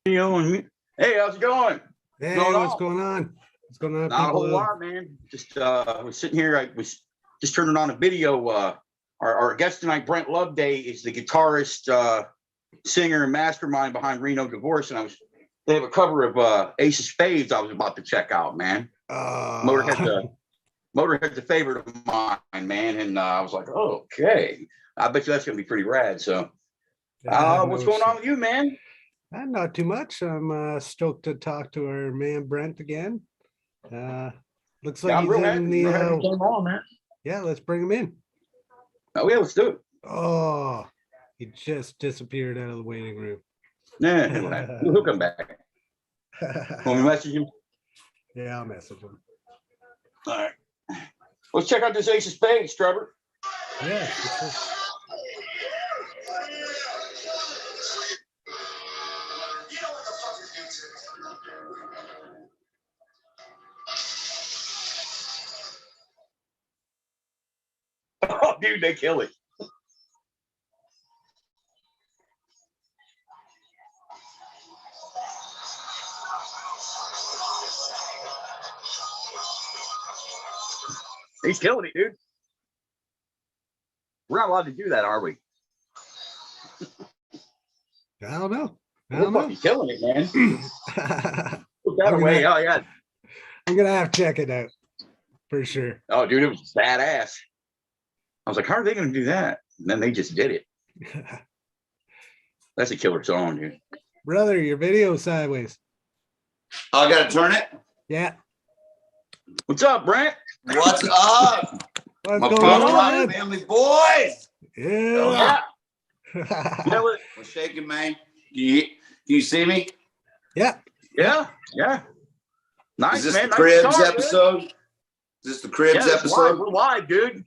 Hey, how's it going? Hey, what's going on? What's going on? Not a whole lot, man. Just was sitting here. I was just turning on a video. Our guest tonight, Brent Loveday, is the guitarist, singer, and mastermind behind Reno Divorce, and they have a cover of Ace of Spades. I was about to check out, man. Motorhead's a favorite of mine, man, and I was like, oh, okay. I bet you that's gonna be pretty rad. So, what's going on with you, man? Not too much. I'm stoked to talk to our man Brent again. Looks like he's in the. Came on, man. Yeah, let's bring him in. Oh yeah, let's do it. Oh, he just disappeared out of the waiting room. Yeah, he'll come back. Want me to message him? Yeah, I'll message him. All right. Let's check out this Ace of Spades, Trevor. Yeah. Oh, dude, they kill it. He's killing it, dude. We're not allowed to do that, are we? I don't know. We're fucking killing it, man. Put that away. Oh, yeah. I'm going to have to check it out for sure. Oh, dude, it was badass. I was like, how are they going to do that? And then they just did it. That's a killer song, dude. Brother, your video sideways. I got to turn it? Yeah. What's up, Brent? What's up? What's My going on? family boys. Yeah. We're shaking, man. Can you see me? Yeah. Yeah. Nice, Is this man. the Cribs nice episode? Is this the Cribs episode? We're live, dude.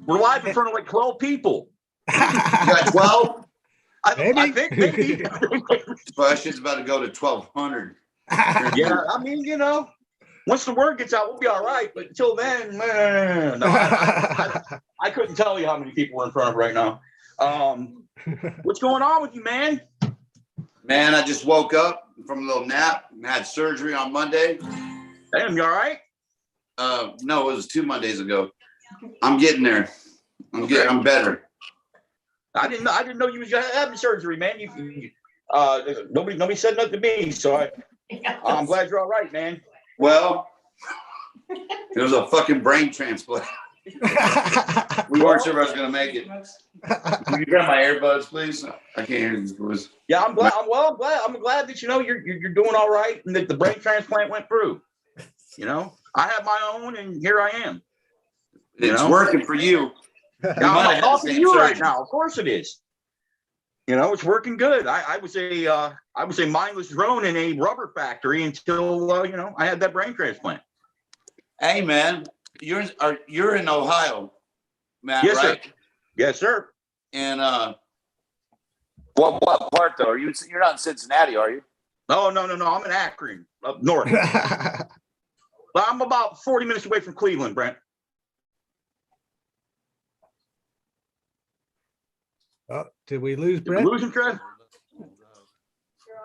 We're live in front of like 12 people. You got 12? I think maybe. Well, shit's about to go to 1,200. Yeah, I mean, once the word gets out, we'll be all right. But until then, man, no, I couldn't tell you how many people we're in front of right now. What's going on with you, man? Man, I just woke up from a little nap and had surgery on Monday. Damn, you all right? No, it was 2 Mondays ago. I'm getting there. I'm better. I didn't know you was having surgery, man. Nobody said nothing to me, so I'm glad you're all right, man. Well, it was a fucking brain transplant. We weren't sure if I was gonna make it. Can you grab my earbuds, please? I can't hear these boys. Yeah, I'm glad that you're doing all right and that the brain transplant went through. I have my own, and here I am. It's working for you. I'm talking to you right now. Of course it is. It's working good. I was a mindless drone in a rubber factory until I had that brain transplant. Hey man, you're in Ohio, Matt, yes, right? Sir. Yes, sir. And what part though? You're not in Cincinnati, are you? No. I'm in Akron, up north. Well, I'm about 40 minutes away from Cleveland, Brent. Oh, did we lose Brent? Did we lose him, Trev?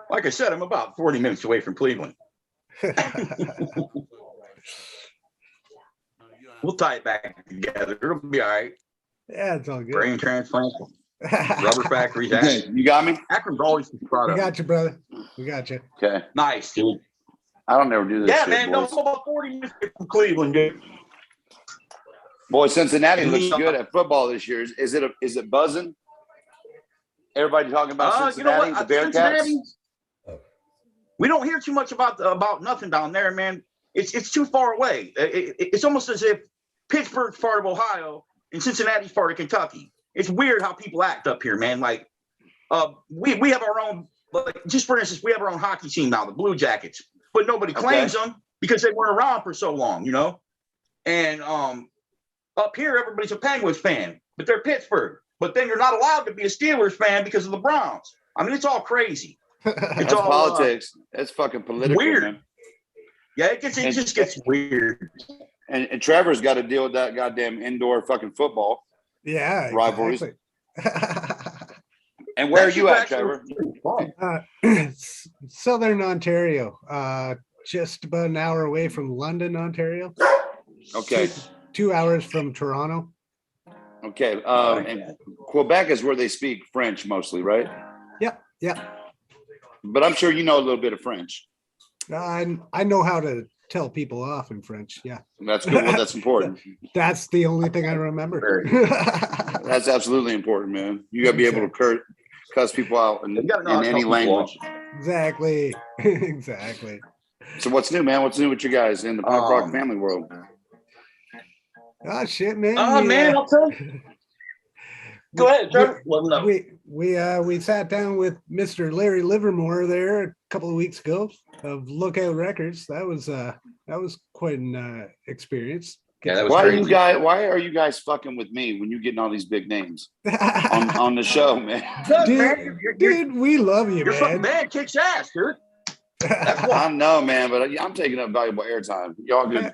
Like I said, I'm about 40 minutes away from Cleveland. We'll tie it back together. It'll be all right. Yeah, it's all good. Brain transplant, rubber factories. You got me? Akron's always proud of. We got you, brother. We got you. Okay. Nice, dude. I don't ever do this. Yeah, shit, man. No, boys. I'm about 40 minutes away from Cleveland, dude. Boy, Cincinnati looks good at football this year. Is it buzzing? Everybody talking about Cincinnati, the Bearcats? We don't hear too much about nothing down there, man. It's too far away. It's almost as if Pittsburgh's part of Ohio and Cincinnati's part of Kentucky. It's weird how people act up here, man. Like, we have our own. Like, just for instance, we have our own hockey team now, the Blue Jackets, but nobody claims them because they weren't around for so long, And up here, everybody's a Penguins fan, but they're Pittsburgh. But then you're not allowed to be a Steelers fan because of the Browns. I mean, it's all crazy. It's all politics. That's fucking political. Weird. Man. Yeah, it just gets weird. And Trevor's got to deal with that goddamn indoor fucking football. Yeah, rivalries. Exactly. And where That are you shit at, actually Trevor? was pretty fun. Southern Ontario, just about an hour away from London, Ontario. Okay. 2 hours from Toronto. Okay. And Quebec is where they speak French mostly, right? Yep. But I'm sure you know a little bit of French. I know how to tell people off in French. Yeah. That's good. Well, that's important. That's the only thing I remember. That's absolutely important, man. You got to be able to cuss people out in any language. Exactly. Exactly. So what's new, man? What's new with you guys in the punk rock family world? Oh shit, man. Man, I'll tell you. Go ahead, Trevor. We sat down with Mr. Larry Livermore there a couple of weeks ago of Lookout Records. That was quite an experience. Yeah, that was Why crazy. Why are you guys fucking with me when you're getting all these big names on the show, man? Dude, we love you, your man. fucking band kicks ass, dude. I know, man, but I'm taking up valuable airtime. Y'all good.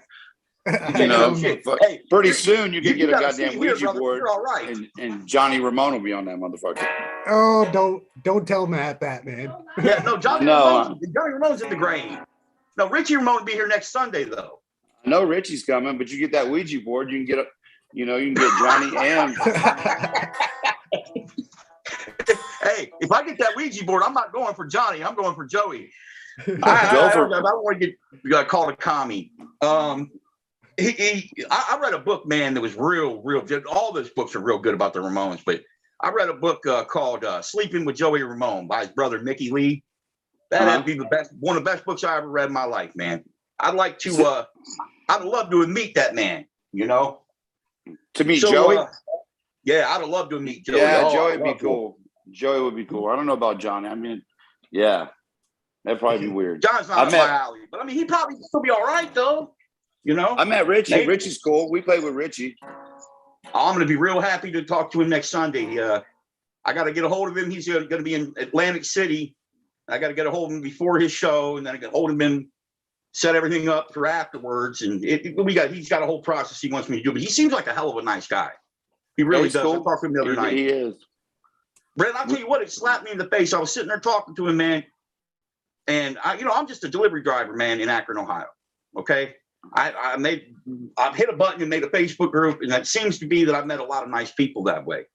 You know, hey, pretty soon you can get a gotta goddamn see here, Ouija brother. board, You're all right. and Johnny Ramone will be on that motherfucker. Oh, don't tell Matt that, man. Yeah, no, Johnny Ramone's in the grave. No, Richie Ramone will be here next Sunday, though. I know Richie's coming, but you get that Ouija board, you can get you can get Johnny and. Hey, if I get that Ouija board, I'm not going for Johnny. I'm going for Joey. I don't want to get called a commie. I read a book, man, that was real good. All those books are real good about the Ramones, but I read a book called Sleeping with Joey Ramone by his brother Mickey Lee. That'd be one of the best books I ever read in my life, man. I'd love to meet that man, you know. To meet Joey? Yeah, I'd have loved to meet Joey. Yeah, Joey would be cool. Joey would be cool. I don't know about Johnny. I mean, yeah, that'd probably be weird. John's not my alley, but I mean, he probably still be all right though. You know, I met Richie. Maybe. Richie's cool. We played with Richie. I'm going to be real happy to talk to him next Sunday. I got to get a hold of him. He's going to be in Atlantic City. I got to get a hold of him before his show, and then I get a hold of him, set everything up for afterwards. And he's got a whole process he wants me to do. But he seems like a hell of a nice guy. He really does. Cool. I talked to him the other night. He is. Brent, I'll tell you what, it slapped me in the face. I was sitting there talking to him, man, and I'm just a delivery driver, man, in Akron, Ohio. Okay. I've hit a button and made a Facebook group, and that seems to be that I've met a lot of nice people that way.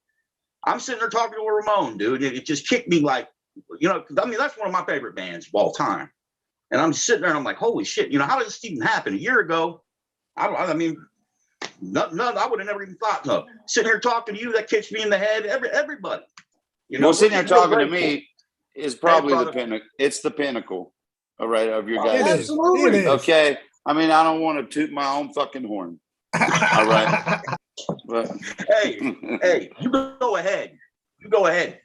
I'm sitting there talking to a Ramone, dude, and it just kicked me like, I mean, that's one of my favorite bands of all time. And I'm sitting there and I'm like, holy shit, how did this even happen? A year ago, I mean, nothing, I would have never even thought of. Sitting here talking to you, that kicks me in the head, everybody. Sitting here talking to me is probably the pinnacle. It's the pinnacle, all right, of your guys. Absolutely. Okay. I mean, I don't want to toot my own fucking horn. All right. But hey, you go ahead. You go ahead.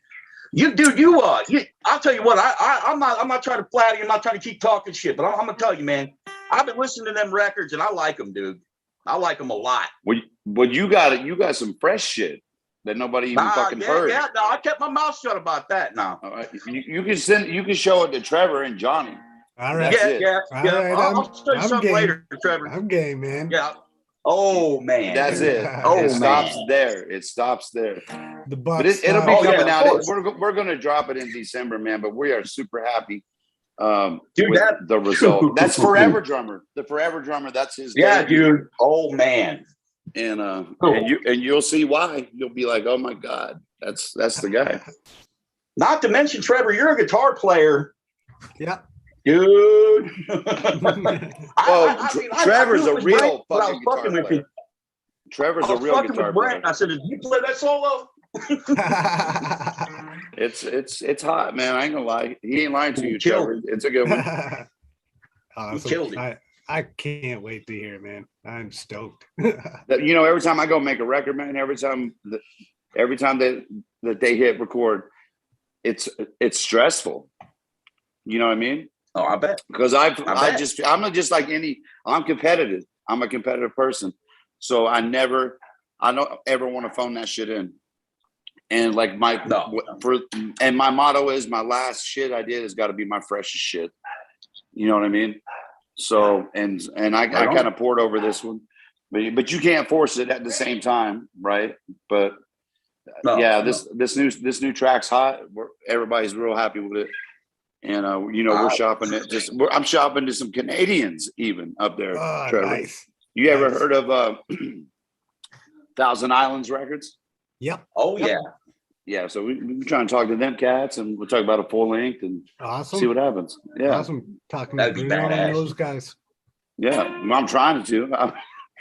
I'll tell you what, I'm not trying to flatter you. I'm not trying to keep talking shit, but I'm gonna tell you, man, I've been listening to them records and I like them, dude. I like them a lot. Well, you got some fresh shit that nobody even fucking heard. Yeah, no, I kept my mouth shut about that now. All right. You can show it to Trevor and Johnny. All right. Yeah. Right, I'll show you something later, Trevor. I'm game, man. Yeah. Oh man. That's it. It stops there. It stops there. But it'll be coming out. We're going to drop it in December, man. But we are super happy with the result. That's Forever Drummer. The Forever Drummer. That's his. Yeah, dude. Oh man. And you'll see why. You'll be like, oh my god, that's the guy. Not to mention, Trevor, you're a guitar player. Yeah. Dude. Trevor's a real fucking guitar player. Trevor's a real guitar player. I said, did you play that solo? It's hot, man. I ain't gonna lie. He ain't lying to you, Trevor. It's a good one. He killed it. I can't wait to hear it, man. I'm stoked. Every time I go make a record, man, every time that they hit record, it's stressful. You know what I mean? Oh, I bet. Because I'm just like I'm competitive. I'm a competitive person. So I don't ever want to phone that shit in. And like my motto is my last shit I did has got to be my freshest shit. You know what I mean? So, and I kind of poured over this one, but you can't force it at the same time. Right. But yeah, this new track's hot. Everybody's real happy with it, and we're shopping it. I'm shopping to some Canadians even up there. Oh, Trevor, nice. you ever heard of Thousand Islands Records? Yep. Oh yeah. Yeah, so we're trying to talk to them cats, and we'll talk about a full length and Awesome. see what happens. Yeah, Awesome. Talking That'd to be Bruno and badass. those guys. yeah. Well, I'm trying to.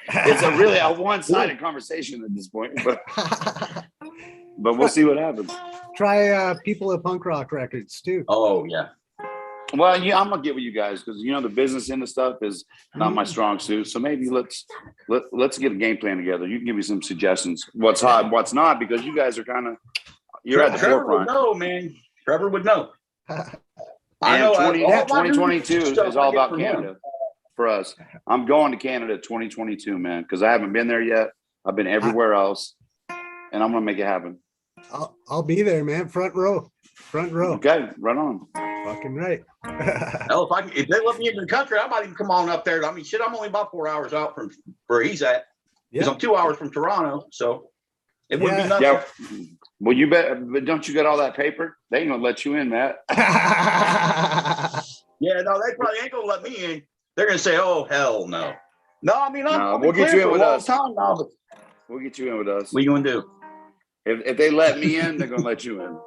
It's a one-sided conversation at this point, but we'll see what happens. Try People of Punk Rock Records too. Oh yeah. Well, yeah, I'm gonna get with you guys because the business end of stuff is not my strong suit. So maybe let's get a game plan together. You can give me some suggestions. What's hot, what's not, because you guys are you're at the Trevor forefront. would know, man. Trevor would know. And know. 2022 is all about from him. Canada for us. I'm going to Canada 2022, man, because I haven't been there yet. I've been everywhere else, and I'm gonna make it happen. I'll be there, man. Front row. Okay, right on. Fucking right. Hell, if they let me into the country, I might even come on up there. I mean, shit, I'm only about 4 hours out from where he's at. Because I'm 2 hours from Toronto, so it wouldn't be nothing. Yeah. Well, you bet, but don't you get all that paper? They ain't gonna let you in, Matt. Yeah, no, they probably ain't gonna let me in. They're gonna say, "Oh hell no." No, I mean, we'll get you in with us. Time now, but We'll get you in with us. what you gonna do? If they let me in, they're gonna let you in.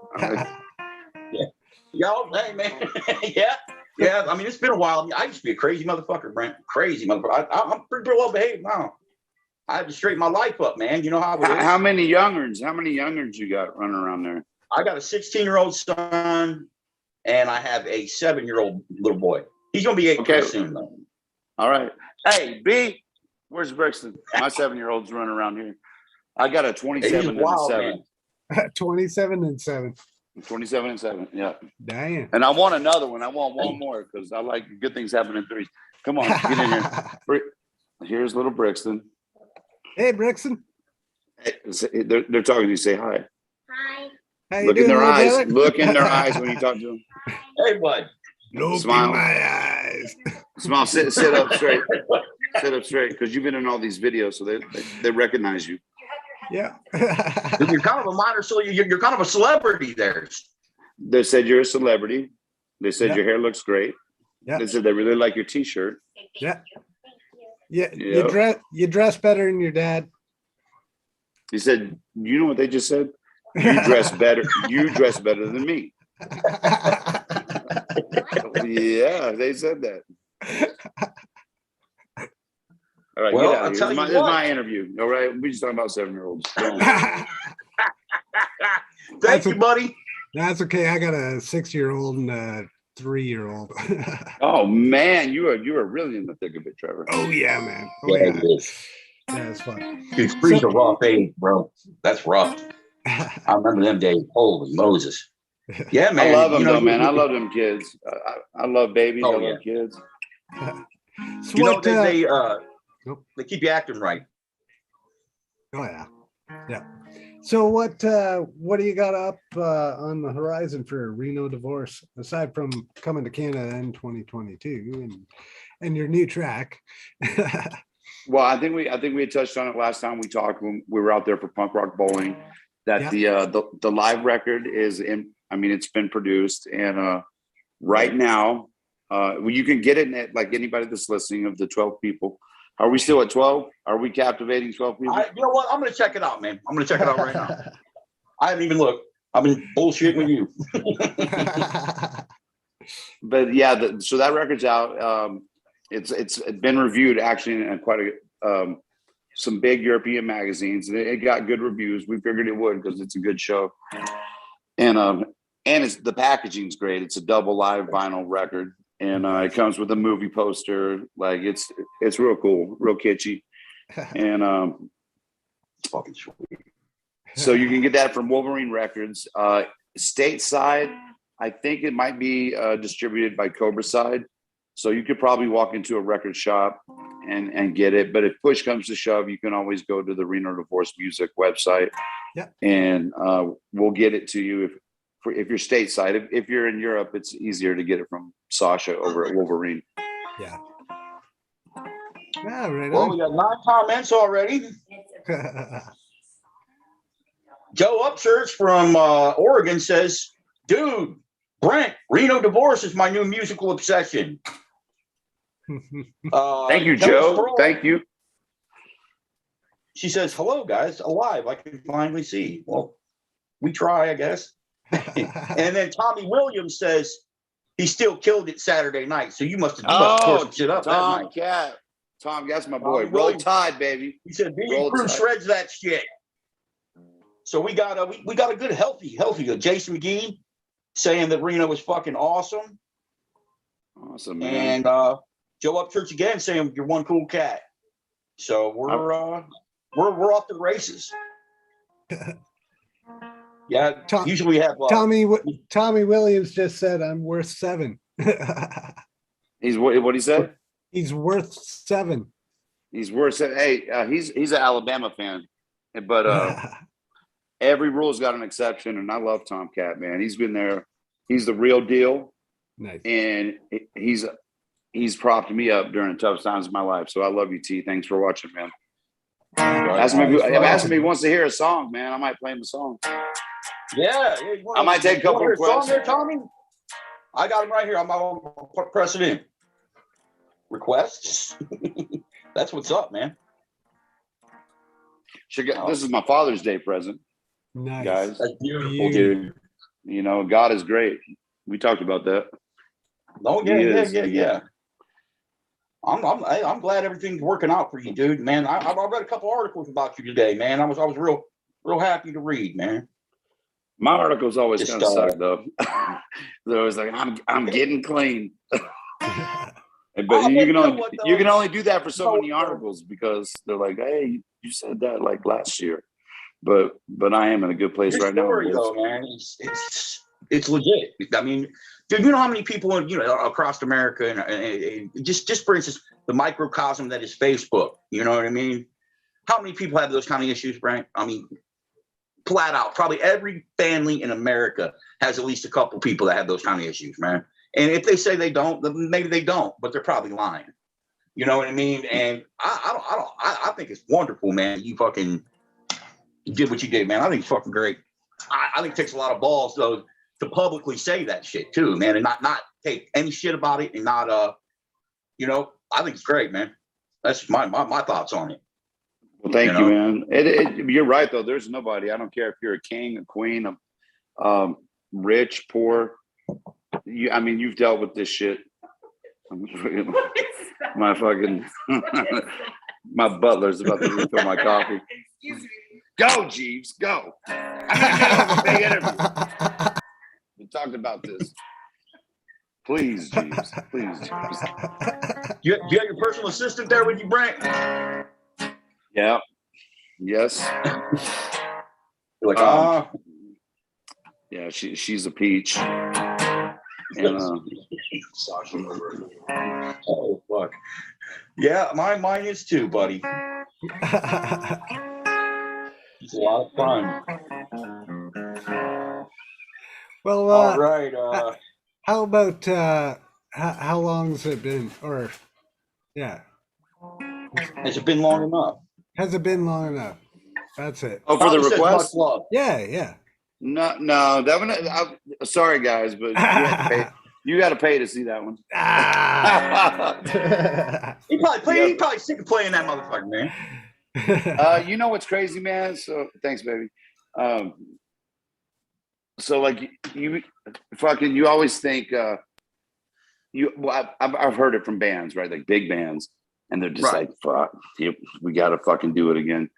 Yo, hey man, yeah. I mean, it's been a while. I used to be a crazy motherfucker, Brent. Crazy motherfucker. I'm pretty well behaved now. I had to straighten my life up, man. You know how it is. How many youngerns? How many youngerns you got running around there? I got a 16-year-old son, and I have a 7-year-old little boy. He's gonna be 8 pretty soon, though. All right. Hey, B, where's Brixton? My 7-year-old's running around here. I got a 27 and wild, 7. 27 and 7. 27 and 7. Yeah. Damn. And I want another one. I want one more because I like good things happening in threes. Come on, get in here. Here's little Brixton. Hey, Brixton. Hey, they're talking to you. Say hi. Hi. How you Look in doing, their little eyes. brother? Look in their eyes when you talk to them. Hey, bud. Look Smile. in my eyes. Smile. Sit up straight. Sit up straight because you've been in all these videos, so they recognize you. Yeah. You're kind of a minor, so you're kind of a celebrity there. They said you're a celebrity. They said Yeah. your hair looks great. Yeah. They said they really like your T-shirt. Yeah. Yeah. Yep. You dress better than your dad. He said, "You know what they just said? You dress better. You dress better than me." Yeah, they said that. All right, Well, get out I'll of tell here. you This is what. my interview. All right, we're just talking about 7-year-olds. Thank you, buddy. That's okay. I got a 6-year-old and a 3-year-old. Oh man, you are really in the thick of it, Trevor. Oh yeah, man. Oh Yeah, yeah. it is. Yeah, it's fun. Dude, three's a rough age, bro. That's rough. I remember them days. Holy Moses. Yeah, man. I love them though, man. I love them kids. I love babies. Oh, I love kids. So You know, what, they keep you acting right. oh yeah. Yeah. So what do you got up on the horizon for Reno Divorce aside from coming to Canada in 2022 and your new track? Well, I think we had touched on it last time we talked when we were out there for Punk Rock Bowling. That the live record is in. I mean, it's been produced, and right now, you can get it at like anybody that's listening of the 12 people. Are we still at 12? Are we captivating 12 people? You know what? I'm going to check it out, man. I'm going to check it out right now. I haven't even looked. I've been bullshitting with you. But yeah, so that record's out. It's been reviewed actually in quite some big European magazines. It got good reviews. We figured it would because it's a good show, and it's the packaging's great. It's a double live vinyl record, and it comes with a movie poster. Like it's real cool, real kitschy, and It's fucking sweet. so you can get that from Wolverine Records. Stateside, I think it might be distributed by Cobra Side. So you could probably walk into a record shop and get it. But if push comes to shove, you can always go to the Reno Divorce Music website. Yeah. And we'll get it to you if you're stateside. If you're in Europe, it's easier to get it from Sasha over at Wolverine. Yeah. Yeah, right Well, on. we got 9 comments already. Joe Upchurch from Oregon says, dude, Brent, Reno Divorce is my new musical obsession. Thank you, Kelly Joe. Sproul, Thank you. She says, hello, guys, alive. I can finally see. Well, we try, I guess. And then Tommy Williams says, he still killed it Saturday night. So you must have tore some shit up that Tom night. Cat. Tom, that's my boy. Tommy Roll Williams. Tide, baby. He said, Billy Roll Crew Tide. shreds that shit. So we got a good, healthy. Jason McGee saying that Reno was fucking awesome. Awesome, man. And Joe Upchurch again saying you're one cool cat. So we're off to the races. Yeah, usually we have Tommy Williams just said I'm worth 7. He's what he said? He's worth 7. He's worth 7. Hey, he's an Alabama fan, but every rule's got an exception, and I love Tomcat, man. He's been there. He's the real deal. Nice. And he's propped me up during tough times in my life. So I love you, T. Thanks for watching, man. Ask me if he wants to hear a song, man. I might play him a song. Yeah. I might take a couple of requests. There, Tommy? I got him right here. I'm going to press it in. Requests? That's what's up, man. This is my Father's Day present. Nice. Guys. That's beautiful, dude. You know, God is great. We talked about that. Oh, yeah. I'm glad everything's working out for you, dude. Man, I read a couple articles about you today, man. I was real happy to read, man. My articles always kind of suck, though. They're always like, I'm getting clean. But you can only do that for so many articles because they're like, hey, you said that like last year. But I am in a good place right now. Though, man, it's legit. I mean, dude, you know how many people across America and just for instance, the microcosm that is Facebook. You know what I mean? How many people have those kind of issues, Brent? I mean, flat out, probably every family in America has at least a couple people that have those kind of issues, man. And if they say they don't, then maybe they don't, but they're probably lying. You know what I mean? And I think it's wonderful, man. You fucking did what you did, man. I think it's fucking great. I think it takes a lot of balls though to publicly say that shit too, man, and not take any shit about it and not I think it's great, man. That's my thoughts on it. Well, thank you, man. You're right though. There's nobody. I don't care if you're a king, a queen, rich, poor. You've dealt with this shit. My fucking my butler's about to refill my coffee. Excuse me. Go, Jeeves, go. I'm gonna get a big interview. We talked about this. Please, Jeeves. Please, Jeeves. You have your personal assistant there with you, Brent? Yeah. Yes. You're like, yeah, she's a peach. And, oh fuck. Yeah, mine is too, buddy. It's a lot of fun. Well, all right. How about how long has it been? Or yeah, has it been long enough? Has it been long enough? That's it. Oh, for the request? Yeah. No, that one. I'm sorry, guys, but you got to pay to see that one. He probably sick of playing that motherfucker, man. You know what's crazy, man? So thanks, baby. So like you always think I've heard it from bands, right? Like big bands, and they're just like, fuck, we got to fucking do it again.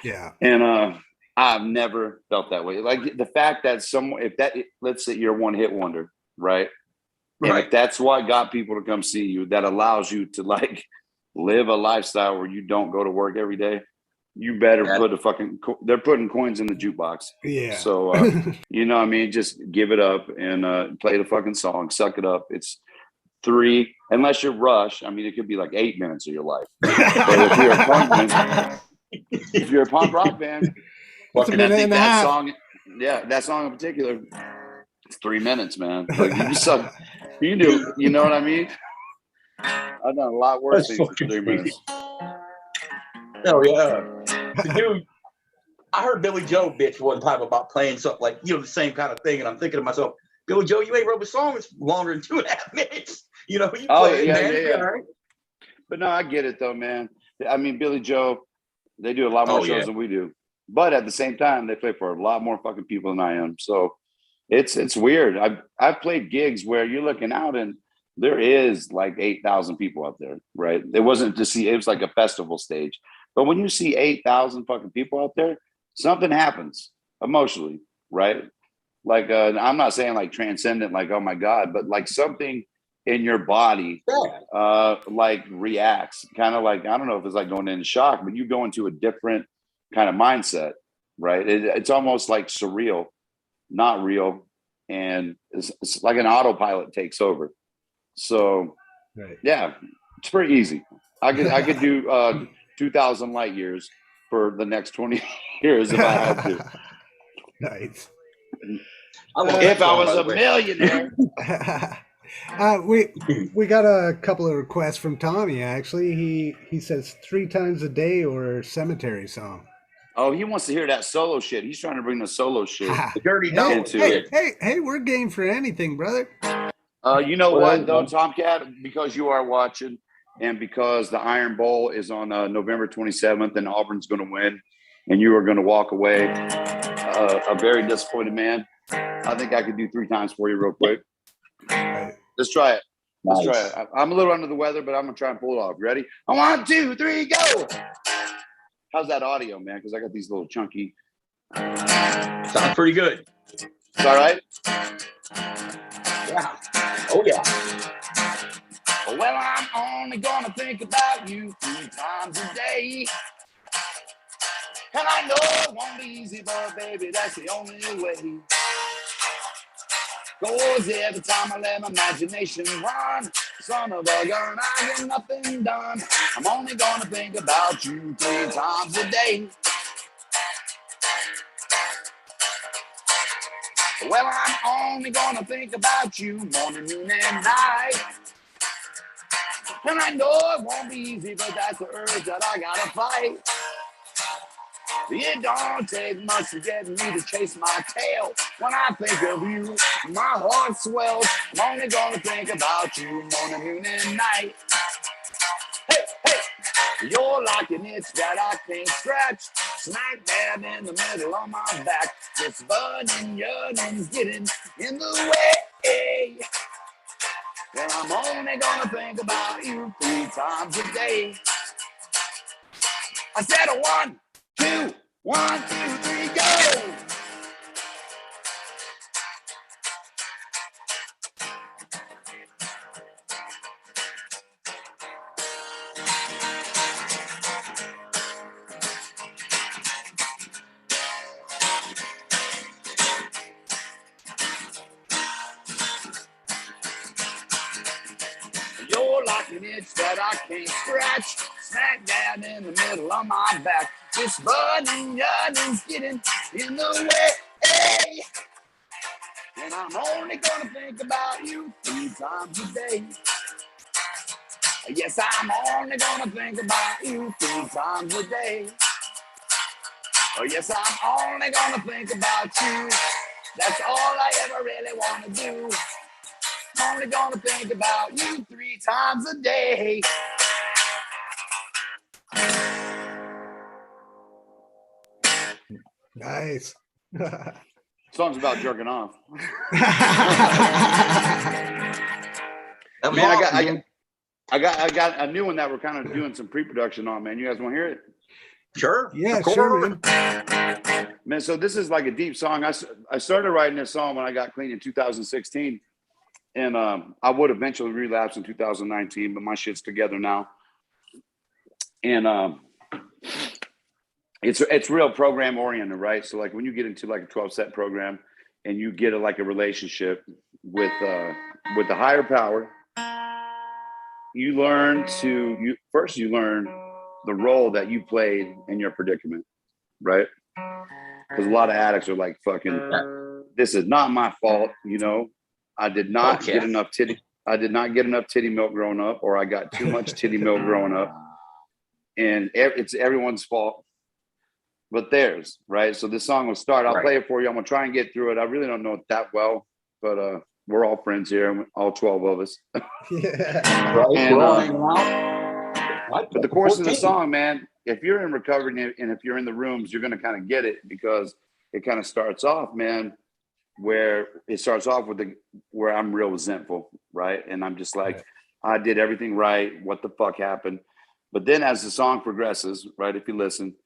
Yeah. And I've never felt that way. Like the fact that let's say you're a one-hit wonder, right? And if that's what got people to come see you, that allows you to like live a lifestyle where you don't go to work every day. You better they're putting coins in the jukebox. Yeah. So, just give it up and play the fucking song, suck it up. It's 3, unless you're Rush. I mean, it could be like 8 minutes of your life. But if you're a punk rock band, fucking I think that song, that song in particular, it's 3 minutes, man. Like you suck. You do, you know what I mean? I've done a lot worse things for 3 minutes. Hell yeah. Dude, I heard Billy Joe bitch one time about playing something like, the same kind of thing. And I'm thinking to myself, Billy Joe, you ain't wrote a song that's longer than 2.5 minutes. You play it, man. Yeah. All right. But no, I get it though, man. I mean, Billy Joe, they do a lot more shows than we do. But at the same time, they play for a lot more fucking people than I am. So it's weird. I've played gigs where you're looking out and there is like 8,000 people out there, right? It wasn't to see, it was like a festival stage. But when you see 8,000 fucking people out there, something happens emotionally, right? Like I'm not saying like transcendent, like, oh my God, but like something in your body like reacts, kind of like, I don't know if it's like going into shock, but you go into a different kind of mindset, right? It's almost like surreal, not real, and it's like an autopilot takes over. So yeah, it's pretty easy. I could do 2,000 light years for the next 20 years if I had to. Nice. If I was a millionaire. We got a couple of requests from Tommy. Actually, he says 3 times a day or cemetery song. Oh, he wants to hear that solo shit. He's trying to bring the solo shit. The dirty dog into it. Hey, we're game for anything, brother. You know what, though, Tomcat? Because you are watching, and because the Iron Bowl is on November 27th, and Auburn's going to win, and you are going to walk away a very disappointed man. I think I could do 3 times for you real quick. Let's try it. Let's try it. I'm a little under the weather, but I'm going to try and pull it off. Ready? 1, 2, 3, go! How's that audio, man? Because I got these little chunky. Sounds pretty good. It's all right? Yeah. Oh, yeah. Well, I'm only going to think about you 3 times a day. And I know it won't be easy, but baby, that's the only way. Cause every time I let my imagination run, son of a gun, I get nothing done. I'm only gonna think about you 3 times a day. Well, I'm only gonna think about you morning, noon, and night. And I know it won't be easy, but that's the urge that I gotta fight. It don't take much to get me to chase my tail. When I think of you, my heart swells. I'm only gonna think about you morning, noon, and night. Hey, hey, you're like an itch that I can't scratch. Smack dab in the middle of my back. This burning yearning's getting in the way. And I'm only gonna think about you 3 times a day. I said 1, 2, 1, 2, 3, go! You're like an itch that I can't scratch. Smack dab in the middle of my back. This burning yearning's getting in the way. And I'm only gonna think about you 3 times a day. Yes, I'm only gonna think about you 3 times a day. Oh, yes, I'm only gonna think about you. That's all I ever really wanna do. Only gonna think about you 3 times a day. Nice. Song's about jerking off. That was Man, awesome, I got a new one that we're kind of doing some pre-production on, man. You guys want to hear it? Sure. Yeah, sure, man. Man, so this is like a deep song. I started writing this song when I got clean in 2016. And I would eventually relapse in 2019, but my shit's together now. And it's real program oriented, right? So like when you get into like a 12-step program and you get like a relationship with the higher power, you learn you learn the role that you played in your predicament, right? Because a lot of addicts are like, fucking, this is not my fault, you know. I did not get enough titty. I did not get enough titty milk growing up, or I got too much titty milk growing up, and it's everyone's fault. but theirs, right? So this song will start. I'll Right. play it for you. I'm gonna try and get through it. I really don't know it that well, but we're all friends here, all 12 of us. Yeah. Right. And, We're all hanging out. But the course of the 14. song, man, if you're in recovery and if you're in the rooms, you're gonna kind of get it, because it kind of starts off, man, where it starts off with where I'm real resentful, right? And I'm just like, I did everything right. What the fuck happened? But then as the song progresses, right, if you listen,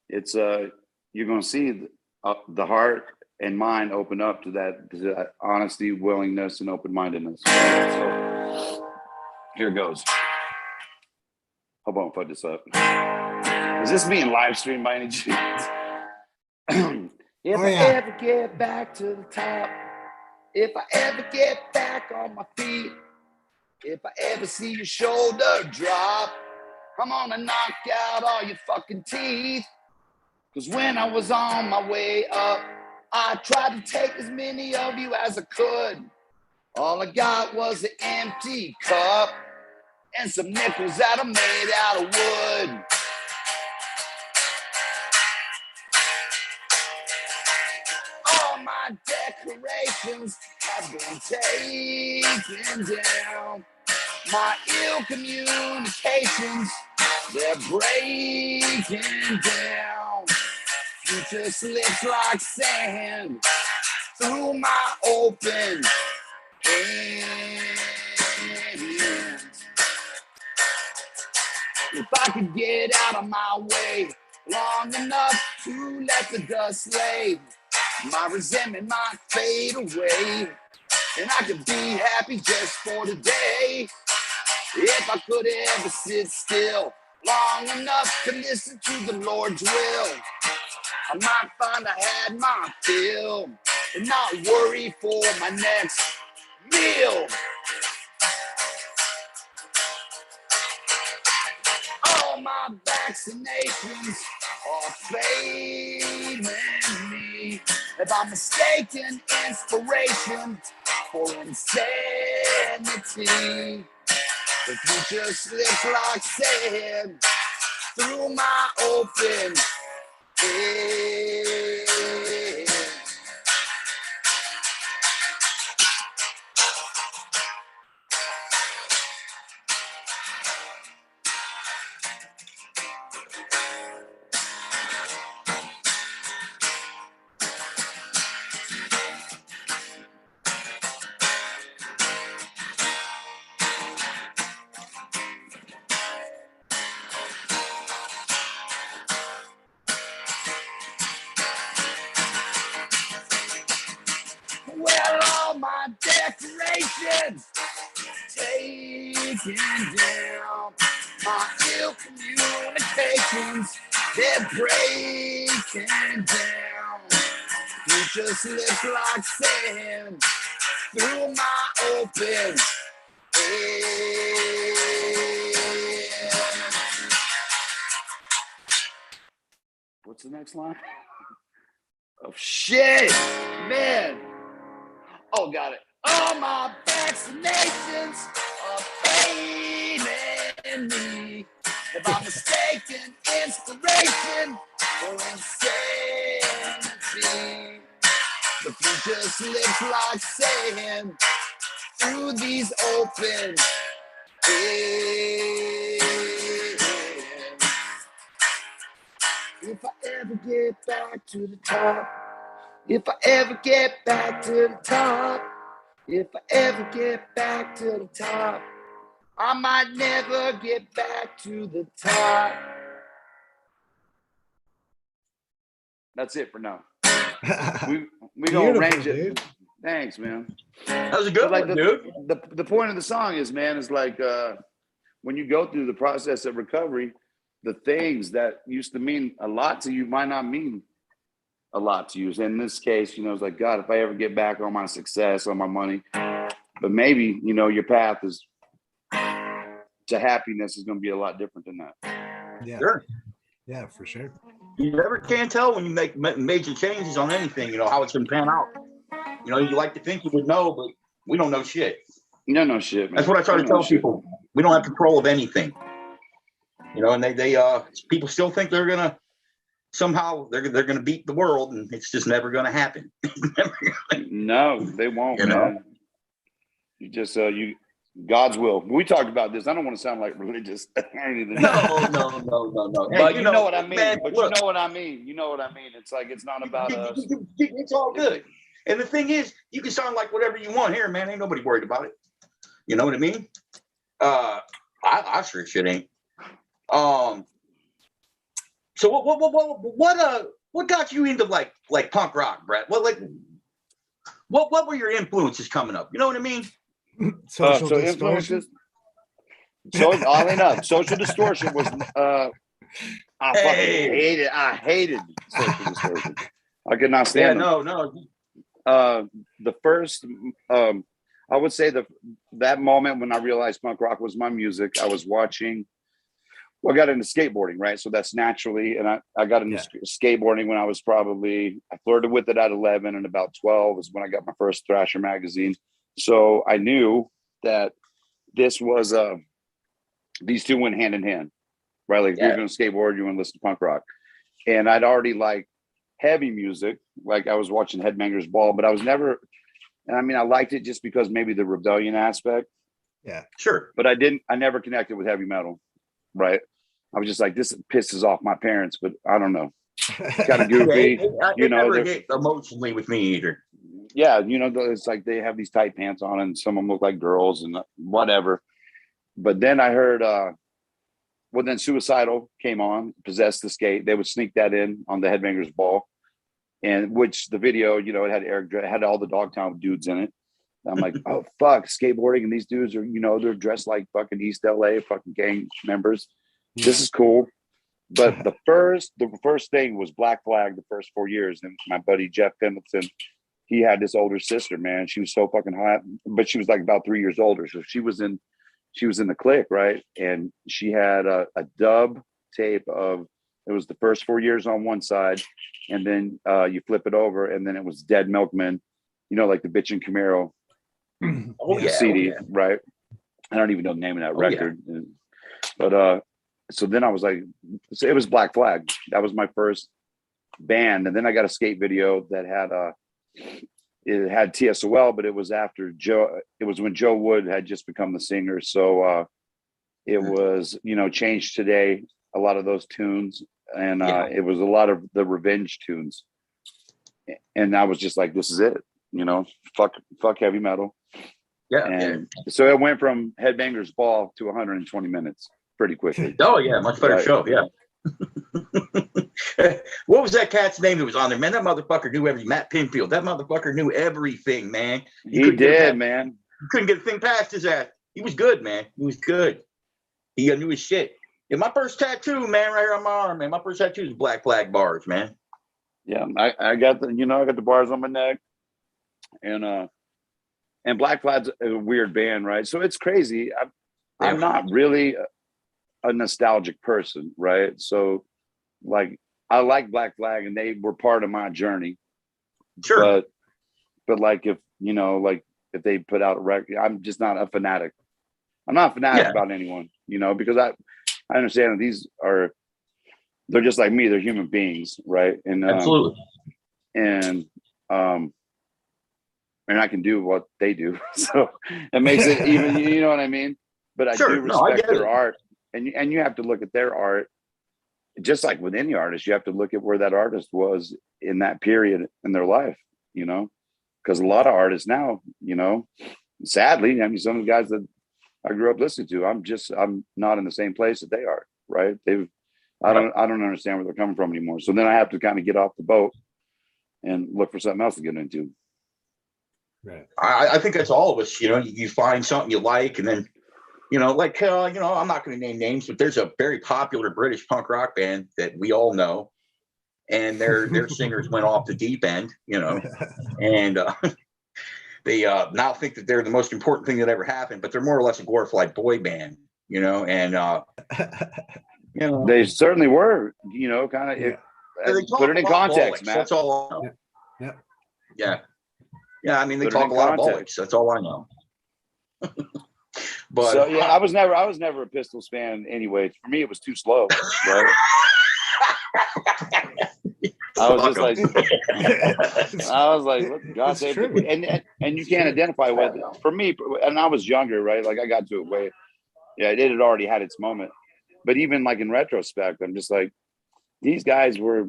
it's you're gonna see the heart and mind open up to that honesty, willingness, and open-mindedness. So here it goes. Hope I don't fuck this up. Is this being live streamed by any chance? If I ever get back to the top, if I ever get back on my feet, if I ever see your shoulder drop, I'm gonna knock out all your fucking teeth. Cause when I was on my way up, I tried to take as many of you as I could. All I got was an empty cup and some nickels that are made out of wood. All my decorations have been taken down. My ill communications, they're breaking down. Future slips like sand through my open hands. If I could get out of my way long enough to let the dust lay, my resentment might fade away, and I could be happy just for today. If I could ever sit still long enough to listen to the Lord's will, I might find I had my fill and not worry for my next meal. All my vaccinations are failing me. If I'm mistaken inspiration for insanity, the future slips like sand through my open hands. Well, all my decorations taken down. My ill communications, they're breaking down. Future slips like sand through my open hands. What's the next line? Oh, shit, man. Oh, got it. All my vaccinations are failing me. If I'm mistaken inspiration for insanity, the future slips like sand through these open hands. If I ever get back to the top, if I ever get back to the top, if I ever get back to the top, I might never get back to the top. That's it for now. We gonna arrange it. Dude. Thanks, man. That was a good Like one, dude. the point of the song is, man, is like when you go through the process of recovery, the things that used to mean a lot to you might not mean a lot to you. So in this case, you know, it's like, God, if I ever get back on my success, on my money, but maybe, you know, your path is to happiness is going to be a lot different than that. Yeah. Sure. Yeah, for sure. You never can tell when you make major changes on anything, you know, how it's going to pan out. You know, you like to think you would know, but we don't know shit. You don't know shit, man. That's what I try to tell people. We don't have control of anything. You know, and they people still think they're gonna somehow they're going to beat the world, and it's just never going to happen. No, they won't, You know? man. You just God's will. We talked about this. I don't want to sound like religious or anything. No. But you know what I mean. Man, but look, you know what I mean. You know what I mean. It's like it's not about us. it's all good. And the thing is, you can sound like whatever you want here, man. Ain't nobody worried about it. You know what I mean? I sure shit ain't. So what got you into like punk rock, Brett? What were your influences coming up? You know what I mean? Social So distortion. influences. So oddly enough, social distortion was I fucking hated. I hated social distortion. I could not stand them. No. The first, I would say that moment when I realized punk rock was my music, I was watching. Well, I got into skateboarding, right? So that's naturally, and I got into skateboarding when I was I flirted with it at 11, and about 12 is when I got my first Thrasher magazine. So I knew that this was these two went hand in hand, right? Like if you're going to skateboard, you want to listen to punk rock, and I'd already liked heavy music, like I was watching Headbangers Ball, but I was never. And I mean, I liked it just because maybe the rebellion aspect. Yeah, sure. But I never connected with heavy metal, right? I was just like, this pisses off my parents, but I don't know. It's kind of goofy. It never hit emotionally with me either. Yeah, it's like they have these tight pants on and some of them look like girls and whatever. But then I heard, then Suicidal came on, Possessed the Skate. They would sneak that in on the Headbangers Ball. And which the video, it had it had all the Dogtown dudes in it. I'm like, oh fuck, skateboarding, and these dudes are, they're dressed like fucking East LA fucking gang members. Yeah. This is cool. But the first thing was Black Flag the first 4 years. And my buddy Jeff Pendleton, he had this older sister, man. She was so fucking hot, but she was like about 3 years older. So she was in the clique, right? And she had a dub tape of, it was the first 4 years on one side, and then you flip it over, and then it was Dead Milkman, like the Bitch and Camaro CD, right? I don't even know the name of that record. Yeah. But so then I was like, it was Black Flag. That was my first band, and then I got a skate video that had it had TSOL, but it was after Joe. It was when Joe Wood had just become the singer, so it was Change Today. A lot of those tunes, and it was a lot of the revenge tunes, and I was just like, this is it, fuck heavy metal. So it went from Headbangers Ball to 120 minutes pretty quickly. Oh yeah, much better show. Yeah. What was that cat's name that was on there, man? That motherfucker knew everything. Matt Pinfield. That motherfucker knew everything, man. He did, man. You couldn't get a thing past his ass. He was good, man. He was good. He knew his shit. Yeah, my first tattoo, man, right here on my arm, man. My first tattoo is Black Flag bars, man. Yeah, I got the bars on my neck, and Black Flag's a weird band, right? So it's crazy. I'm not really a nostalgic person, right? So, like, I like Black Flag, and they were part of my journey. Sure, but like if if they put out a record, I'm just not a fanatic. I'm not a fanatic about anyone, because I understand that they're just like me. They're human beings, right? And absolutely. And I can do what they do, so it makes it even. You know what I mean? But I do respect their art, and you have to look at their art, just like with any artist. You have to look at where that artist was in that period in their life, because a lot of artists now, sadly, I mean, some of the guys that I grew up listening to, I'm not in the same place that they are, right? I don't understand where they're coming from anymore. So then I have to kind of get off the boat and look for something else to get into. Right. I think that's all of us, you find something you like, and then, I'm not going to name names, but there's a very popular British punk rock band that we all know, and their singers went off the deep end, and they now think that they're the most important thing that ever happened, but they're more or less a glorified boy band, and they certainly were, kind of put it in context, man. That's all I know. Yeah. I mean, they talk a lot of bollocks. That's all I know. But so, I was never a Pistols fan anyway. For me, it was too slow, right? I was just Fuck 'em. I was like, what, God It's save true. the and you can't identify with it. For me, and I was younger, right? Like I got to it way, it had already had its moment. But even like in retrospect, I'm just like, these guys were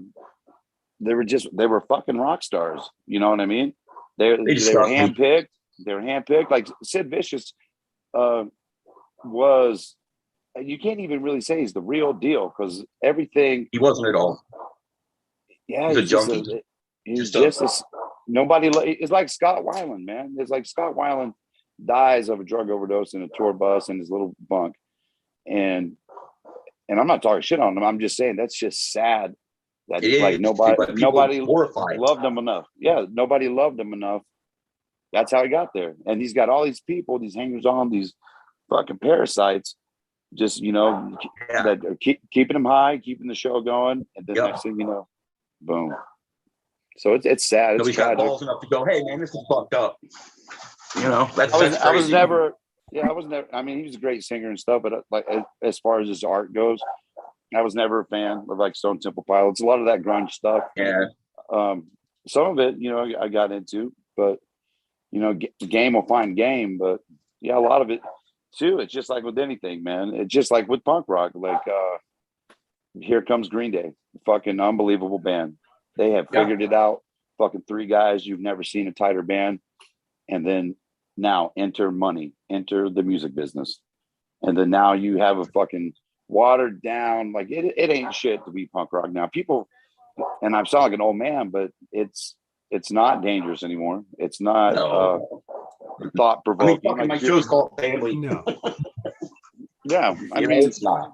fucking rock stars. You know what I mean? They were handpicked. They were handpicked. Like Sid Vicious was, you can't even really say he's the real deal because everything. He wasn't at all. Yeah, He's a junkie. He's just nobody. It's like Scott Weiland, man. It's like Scott Weiland dies of a drug overdose in a tour bus in his little bunk, and I'm not talking shit on him. I'm just saying that's just sad. That like nobody loved him enough. Yeah, nobody loved him enough. That's how he got there. And he's got all these people, these hangers on, these fucking parasites, just that are keeping him high, keeping the show going, and then next thing you know, boom. So it's sad. Nobody's got balls enough to go, hey man, this is fucked up. That's crazy. I was never. I mean, he was a great singer and stuff, but like as far as his art goes, I was never a fan of like Stone Temple Pilots. A lot of that grunge stuff. Yeah. Some of it, I got into, but game will find game. But yeah, a lot of it too. It's just like with anything, man. It's just like with punk rock. Like here comes Green Day, fucking unbelievable band. They have figured it out. Fucking three guys. You've never seen a tighter band. And then now enter money, enter the music business. And then now you have a fucking watered down, like it ain't shit to be punk rock now. People, and I sound like an old man, but it's not dangerous anymore. It's not thought provoking. My show's called Family. No. Yeah, I mean, it's not.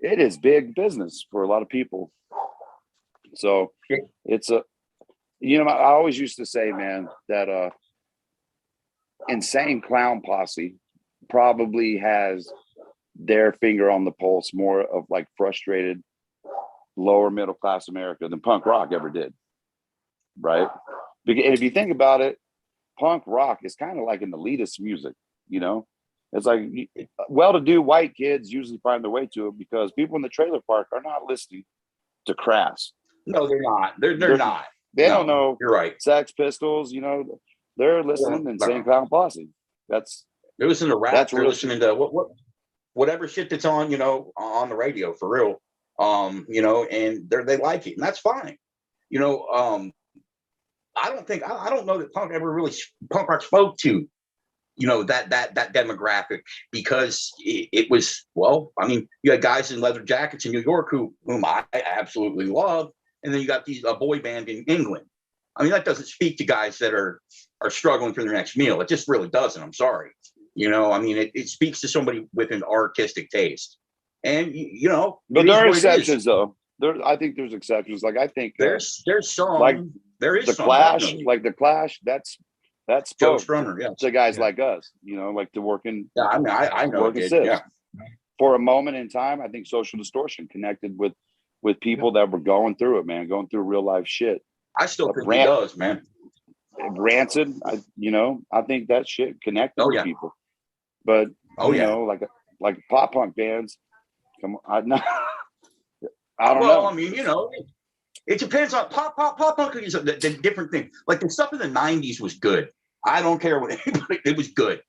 It is big business for a lot of people. So it's I always used to say, man, that Insane Clown Posse probably has their finger on the pulse more of like frustrated lower middle class America than punk rock ever did. Right. And if you think about it, punk rock is kind of like an elitist music, it's like well-to-do white kids usually find their way to it because people in the trailer park are not listening to Crass. No, they're not. They're not. They don't know. You're right. Sex Pistols, they're listening to Insane Clown Posse. They're listening to rap. They're listening to whatever shit that's on, on the radio for real. And they like it, and that's fine. I don't know that punk rock spoke to, that demographic because it was, you had guys in leather jackets in New York whom I absolutely love. And then you got a boy band in England. I mean, that doesn't speak to guys that are struggling for their next meal. It just really doesn't. I'm sorry. It speaks to somebody with an artistic taste. And, but there are exceptions though. I think there's exceptions. Like I think there's some, like there is the some, Clash, definitely. like the Clash. That's Joe Strummer, yeah. To guys like us, like to work in. Yeah, I mean, I know it did, yeah. For a moment in time, I think Social Distortion connected with people that were going through it, man, going through real life shit. I still think it does, man. Rancid, I think that shit connected with people. But like pop punk bands, come on, I don't know. I mean, it depends on pop punk is the different thing. Like the stuff in the '90s was good. I don't care what anybody. It was good.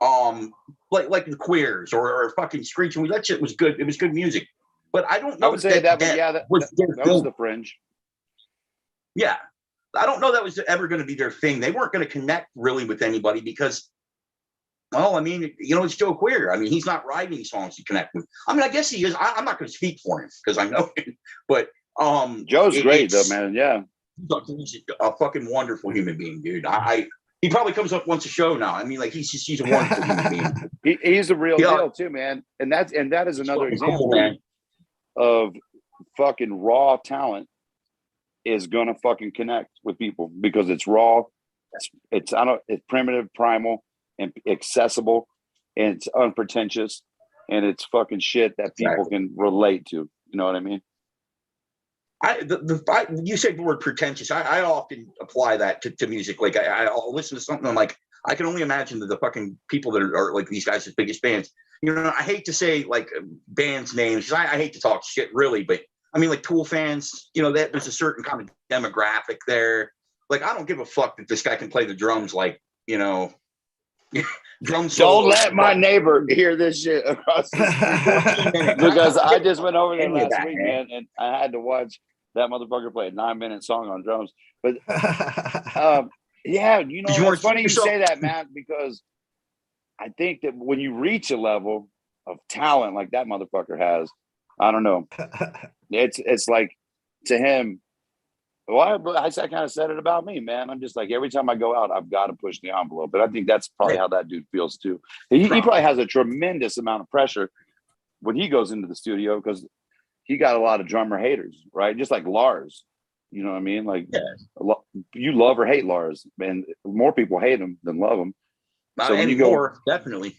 Like the Queers or fucking Screeching Weasel. That shit was good. It was good music. But I don't know. I would say that was the fringe. Yeah, I don't know that was ever going to be their thing. They weren't going to connect really with anybody because, it's Joe Queer. I mean, he's not writing songs to connect with. I mean, I guess he is. I'm not going to speak for him because I know him. But Joe's great though, man. Yeah, he's a fucking wonderful human being, dude. He probably comes up once a show now. I mean, like he's a wonderful human being. He's a real deal too, man. And that is another example of fucking raw talent is gonna fucking connect with people because it's raw, it's primitive, primal, and accessible, and it's unpretentious, and it's fucking shit that people can relate to. You know what I mean? You said the word pretentious. I often apply that to music. Like I'll listen to something. I'm like, I can only imagine that the fucking people that are like these guys' biggest bands. I hate to say like bands names because I hate to talk shit really, but I mean, like Tool fans, you know, that there's a certain kind of demographic there. Like, I don't give a fuck that this guy can play the drums, like, you know, drum solo. Don't let my neighbor hear this shit across the street. Because I just went over there last week, man, and I had to watch that motherfucker play a 9-minute song on drums. But yeah, you know, it's funny you say that, Matt, because I think that when you reach a level of talent like that motherfucker has, I don't know, it's like, to him, well, I kind of said it about me, man. I'm just like, every time I go out, I've got to push the envelope. But I think that's probably how that dude feels too. He probably has a tremendous amount of pressure when he goes into the studio, because he got a lot of drummer haters, right? Just like Lars, you know what I mean? Like, you love or hate Lars, and more people hate him than love him. So when you go, definitely.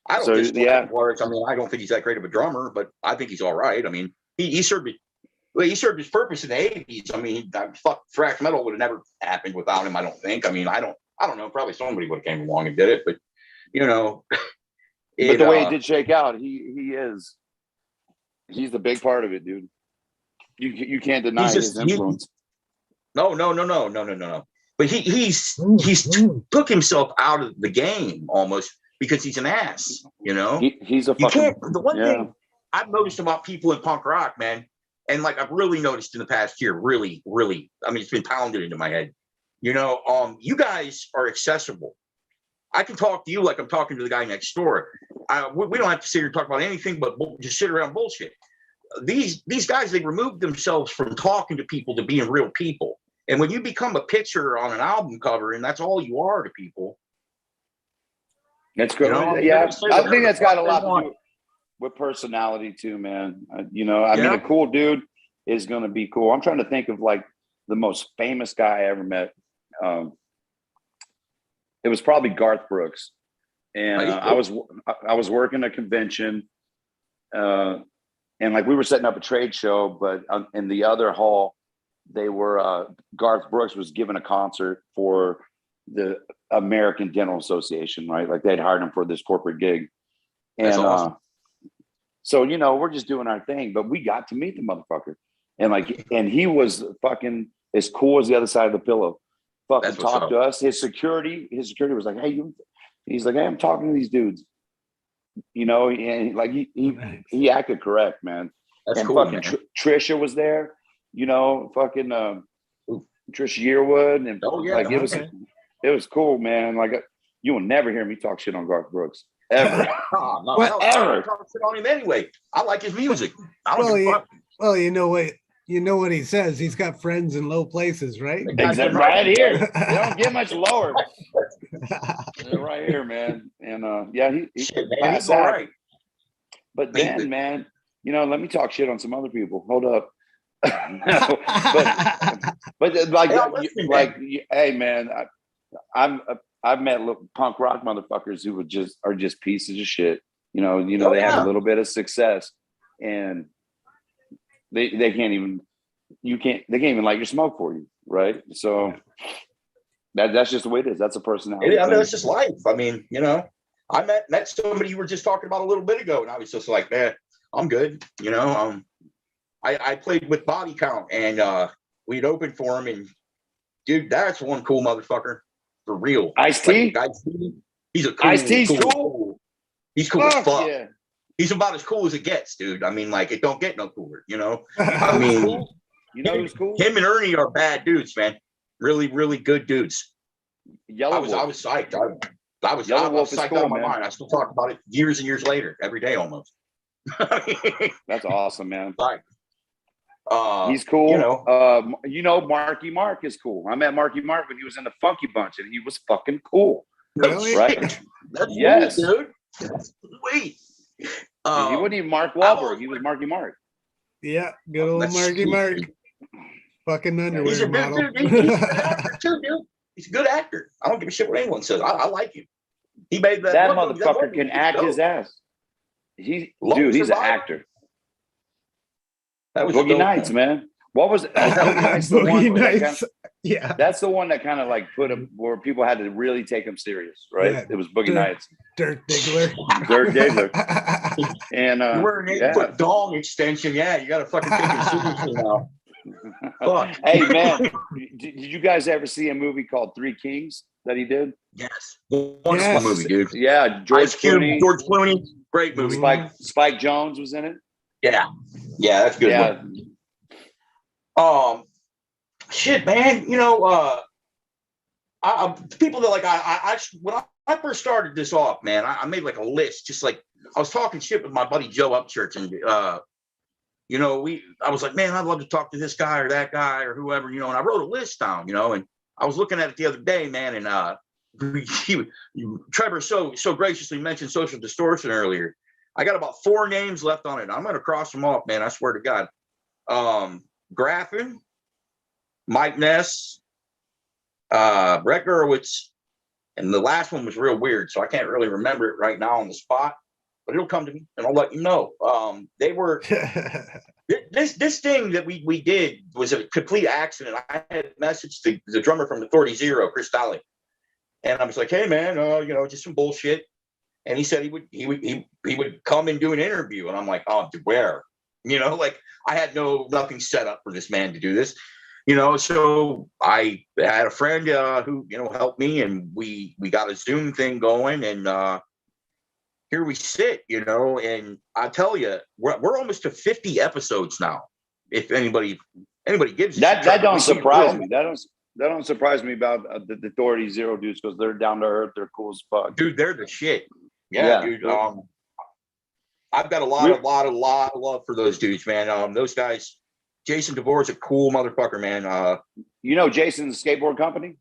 I don't dislike Lars. I mean, I don't think he's that great of a drummer, but I think he's all right. I mean, he served his purpose in the 80s. I mean, fuck, thrash metal would have never happened without him, I don't think. I mean, I don't know. Probably somebody would have came along and did it, but you know. But the way it did shake out, he's the big part of it, dude. You can't deny his influence. No. But he's took himself out of the game almost because he's an ass, you know. He's a fucking. The one thing I've noticed about people in punk rock, man, and like I've really noticed in the past year, really, I mean, it's been pounded into my head. You know, you guys are accessible. I can talk to you like I'm talking to the guy next door. We don't have to sit here and talk about anything but just sit around bullshit. These guys, they removed themselves from talking to people to being real people. And when you become a picture on an album cover and that's all you are to people. That's good. You know, yeah, I think that's got a lot to do with personality too, man. You know, I mean, a cool dude is going to be cool. I'm trying to think of like the most famous guy I ever met. It was probably Garth Brooks, and I was working a convention, and like we were setting up a trade show, but in the other hall, they were Garth Brooks was giving a concert for the American Dental Association, right? Like they'd hired him for this corporate gig, and that's awesome. So you know we're just doing our thing, but we got to meet the motherfucker, and he was fucking as cool as the other side of the pillow. Fucking talked to us. His security was like, "Hey, he's like, hey, I'm talking to these dudes." You know, and like he acted correct, man. That's and cool, fucking man. Trisha was there. You know, fucking Trisha Yearwood, and it was cool, man. Like you will never hear me talk shit on Garth Brooks ever. No, ever. I talk shit on him anyway. I like his music. I don't give a fuck. Well, you know what? You know what he says. He's got friends in low places, right? Exactly. Right here. They don't get much lower. Right here, man. And he's all right. But then, man, you know, let me talk shit on some other people. Hold up. but like, hey, man, I've met punk rock motherfuckers who are just pieces of shit. You know, they have a little bit of success, and they can't even light your smoke for you, right? So that's just the way it is. That's a personality. I mean, that's just life. I mean, you know, I met somebody you were just talking about a little bit ago, and I was just like, man, I'm good. You know, I played with Body Count, and we'd opened for him, and dude, that's one cool motherfucker for real. Ice-T? He's a cool. Ice-T's cool. He's cool as fuck. Yeah. He's about as cool as it gets, dude. I mean, like, it don't get no cooler, you know? I mean, you know who's cool? Him and Ernie are bad dudes, man. Really, really good dudes. I was psyched. I was psyched out of my mind. I still talk about it years and years later, every day almost. That's awesome, man. He's cool. You know, Marky Mark is cool. I met Marky Mark when he was in the Funky Bunch, and he was fucking cool. Really? Right? That's yes, cool, dude. That's sweet. He wasn't even Mark Wahlberg. He was Marky Mark. Yeah, good old Marky Mark. Fucking underwear he's a model. He's a good actor too, dude. He's a good actor. I don't give a shit what anyone says. I like him. He made that motherfucker can act his ass. He's an actor. That was Boogie Nights, man. What was it? Boogie Nights the one Boogie that Nights. Yeah. that's the one that kind of like put him where people had to really take him serious, right? Yeah. It was Boogie Dirk- Nights. Dirk Diggler. Dirk Diggler. And You're wearing an 8-foot dong extension. Yeah, you got to fucking take it seriously now. Fuck. Hey man, did you guys ever see a movie called Three Kings that he did? Yes. Wonderful Yes. movie, dude. Yeah, George Ice Cube, Clooney, George Clooney. Great movie. Spike Jones was in it. Yeah. Yeah, that's a good. Yeah. One. Shit, man. You know, people that like I when I first started this off, man, I made like a list, just like I was talking shit with my buddy Joe Upchurch, and you know, I was like, man, I'd love to talk to this guy or that guy or whoever, you know, and I wrote a list down, you know, and I was looking at it the other day, man, and Trevor so graciously mentioned Social Distortion earlier. I got about 4 names left on it. I'm gonna cross them off, man. I swear to God. Graffin, Mike Ness, Brett Gurwitz, and the last one was real weird, so I can't really remember it right now on the spot, but it'll come to me and I'll let you know. They were this thing that we did was a complete accident. I had messaged the drummer from Authority Zero, Chris Daly, and I was like, hey man, you know, just some bullshit. And he said he would come and do an interview, and I'm like, oh, where? You know, like I had nothing set up for this man to do this. You know, so I had a friend who, you know, helped me, and we got a Zoom thing going, and here we sit, you know, and I tell you, we're almost to 50 episodes now. If anybody gives that don't surprise me. That don't surprise me about the Authority Zero dudes, because they're down to earth, they're cool as fuck. Dude, they're the shit. Yeah. Dude. I've got a lot of love for those dudes, man. Those guys. Jason DeVore's a cool motherfucker, man. You know Jason's skateboard company?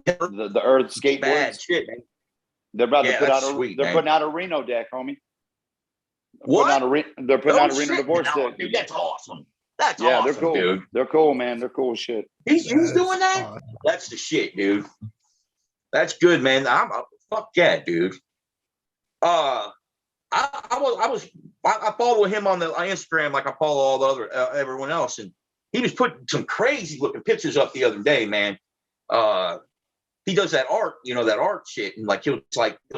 The Earth Skateboards? Bad shit, man. They're about to put out putting out a Reno deck, homie. What? They're putting out a Reno Divorce deck. Dude, that's awesome. That's awesome, they're cool, dude. They're cool, man. They're cool as shit. He's doing that? Awesome. That's the shit, dude. That's good, man. Fuck yeah, dude. I follow him on the Instagram like I follow all the other everyone else, and he was putting some crazy looking pictures up the other day, man. He does that art, you know, that art shit, and like he'll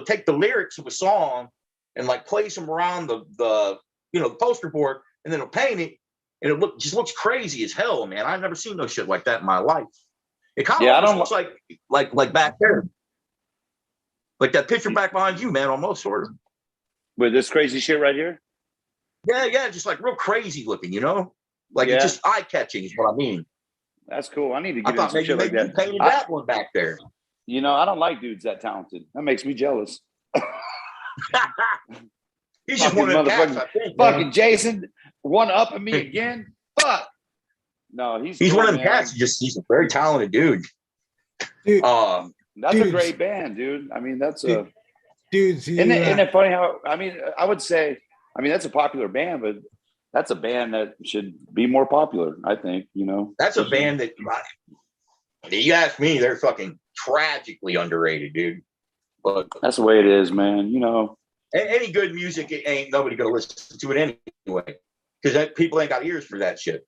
take the lyrics of a song and like place them around the you know, the poster board, and then he'll paint it, and it just looks crazy as hell, man. I've never seen no shit like that in my life. It kind of looks like back there, like that picture back behind you, man, almost sort of. With this crazy shit right here? Yeah, just like real crazy looking, you know? Like it's just eye-catching is what I mean. That's cool. I need to get into some shit like that. You painted that one back there. You know, I don't like dudes that talented. That makes me jealous. He's just one of the cats, I think. Fucking Jason, one up at me again? Fuck. No, he's cool, one of the cats. He's a very talented dude. Dude, that's a great band, dude. I mean, that's a... Dudes, isn't it funny how, I mean, I would say, I mean, that's a popular band, but that's a band that should be more popular, I think, you know. That's a band that, you ask me, they're fucking tragically underrated, dude. But that's the way it is, man, you know. Any good music, ain't nobody gonna listen to it anyway, because people ain't got ears for that shit.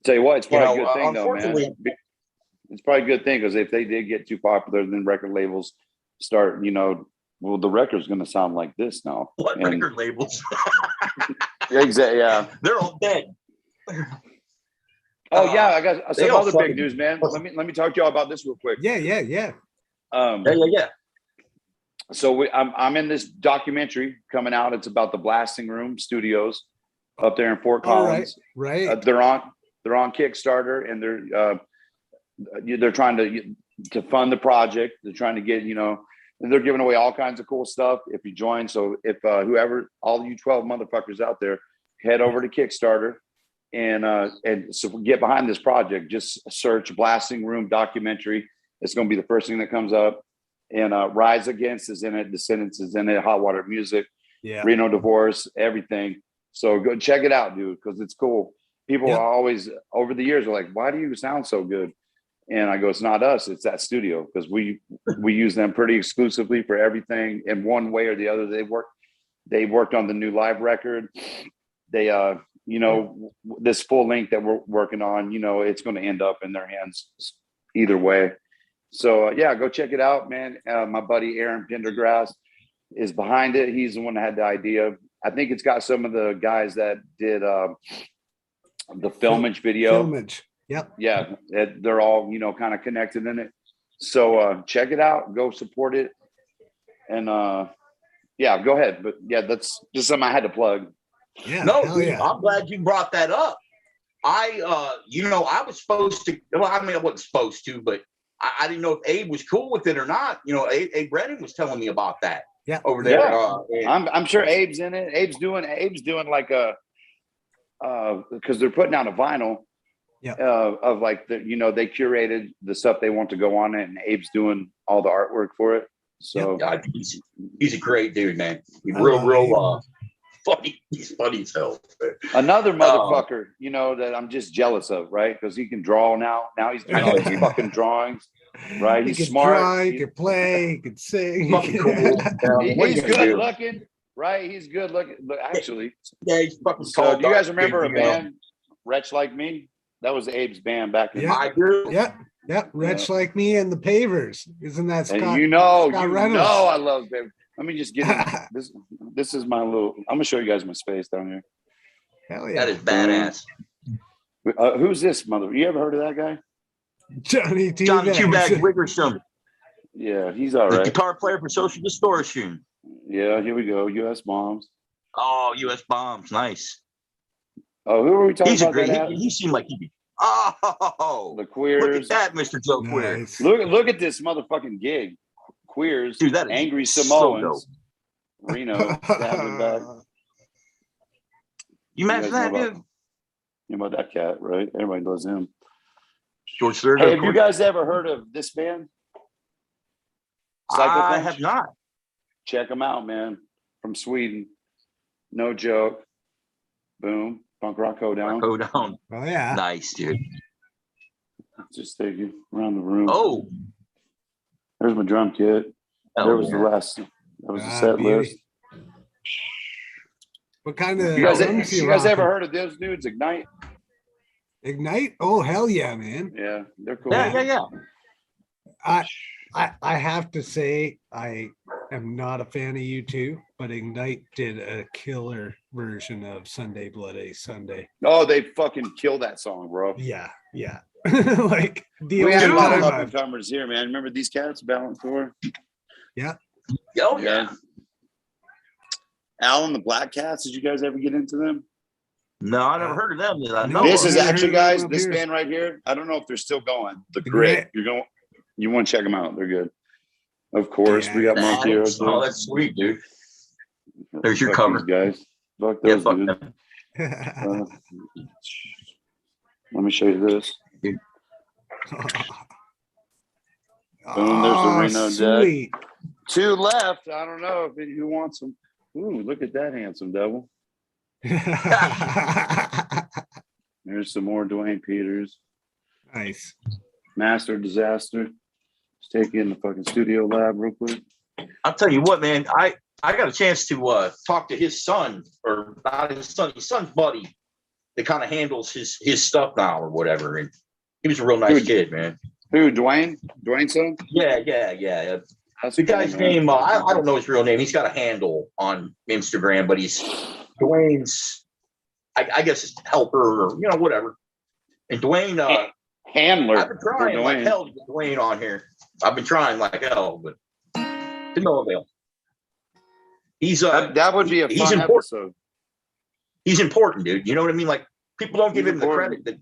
Tell you what, it's probably a good thing, though, man. It's probably a good thing, because if they did get too popular, then record labels start, you know, well, the record's going to sound like this now. What record labels? Exactly. Yeah, they're all dead. Oh yeah, I got some other big news, man. Let me talk to y'all about this real quick. Yeah. Yeah. So I'm in this documentary coming out. It's about the Blasting Room Studios up there in Fort Collins. Right. They're on Kickstarter, and they're trying to fund the project. They're trying to get, you know. They're giving away all kinds of cool stuff if you join. So if whoever, all you 12 motherfuckers out there, head over to Kickstarter and so get behind this project. Just search Blasting Room documentary. It's going to be the first thing that comes up. And Rise Against is in it. Descendants is in it. Hot Water Music. Yeah. Reno Divorce. Everything. So go check it out, dude, because it's cool. People are always, over the years, are like, why do you sound so good? And I go, it's not us, it's that studio, because we use them pretty exclusively for everything in one way or the other. They worked on the new live record. They you know, this full length that we're working on, you know, it's going to end up in their hands either way. So yeah, go check it out, man. My buddy Aaron Pendergrass is behind it. He's the one that had the idea. I think it's got some of the guys that did the filmage video. Filmage. Yep. Yeah, they're all, you know, kind of connected in it. So check it out. Go support it. And yeah, go ahead. But yeah, that's just something I had to plug. Yeah. No, hell dude, yeah. I'm glad you brought that up. You know, I was supposed to. Well, I mean, I wasn't supposed to, but I didn't know if Abe was cool with it or not. You know, Abe Brennan was telling me about that. Yeah. Over there. Yeah. I'm sure Abe's in it. Abe's doing like a because they're putting out a vinyl. Yeah. Of like the, you know, they curated the stuff they want to go on it, and Abe's doing all the artwork for it. So yeah, he's a great dude, man. He's real funny. He's funny as hell. another motherfucker, you know, that I'm just jealous of, right? Because he can draw now. Now he's doing all these fucking drawings, right? He He's can smart. draw, he can play, he can sing. Fucking cool. He's good looking, right? He's good looking. But actually, Yeah, he's fucking so tall. do you guys dark, remember a big, you know. band, Wretch Like Me? That was Abe's band back in. Yeah. I do. Yep. Wretch Like Me and the Pavers. Isn't that Scott? And you know, Reynolds? I love Babe. Let me just get in. This is my little. I'm gonna show you guys my space down here. Hell yeah. That is badass. Who's this mother? You ever heard of that guy? Johnny T. Johnny Bags. Q-Bag Wiggersham, Yeah, he's all the right. guitar player for Social Distortion. Yeah, here we go. U.S. Bombs. Oh, U.S. Bombs, nice. Oh, who are we talking He's a about? great. That He seemed like he'd be. Oh, the look Queers. at that, Mr. Joe Queer. Nice. Look at this motherfucking gig. Queers. Dude, that is Angry so Samoans. Reno. Stabbing back. You imagine that, know dude? about, you know about that cat, right? Everybody loves him. George Thurgood. Hey, have you guys ever heard of this band? Psycho I Punch? have not. Check them out, man. From Sweden. No joke. Boom. Punk rock go down. Go down. Oh yeah. Nice, dude. Just take you around the room. Oh, There's my drum kit. hell There was yeah. the last. That was the Ah, set beauty. list. What kind of You guys drums ever rocking? heard of those dudes? Ignite? Ignite? Oh hell yeah, man. Yeah, they're cool. Yeah. I have to say I am not a fan of U2, but Ignite did a killer version of Sunday Bloody Sunday. Oh, they fucking kill that song, bro. Yeah. Like the We only had a lot of time up and comers here, man. Remember these cats, Balance Tour? Oh, yeah. Alan the Black Cats. Did you guys ever get into them? No, I never heard of them. That I know. This of. is never actually, heard of them guys, up this here. band right here. I don't know if they're still going. The The Grit. Grit. You want to check them out. They're good. Of course, we got Monkey Heroes. Oh, that's sweet, dude. There's your Fuck cover. these guys. Fuck Yeah, those fuck dudes. them. Let me show you this. Boom, Oh, there's the Reno sweet. Two left. I don't know who wants them. Ooh, look at that handsome devil. There's some more Dwayne Peters. Nice. Master Disaster. Let's take you in the fucking studio lab real quick. I'll tell you what, man. I got a chance to talk to his son, or not his son, his son's buddy, that kind of handles his stuff now or whatever. And he was a real nice kid, man. Who, Dwayne? Dwayne's son? Yeah. That's The guy's cool, man. name, I don't know his real name. He's got a handle on Instagram, but he's Dwayne's, I guess, his helper or, whatever. And Dwayne, Handler. I've been trying like hell to get Dwayne on here. I've been trying like hell, but to no avail. He's That would be a he's fun important. episode. He's important, dude. You know what I mean? Like, people don't give He's him the important. credit that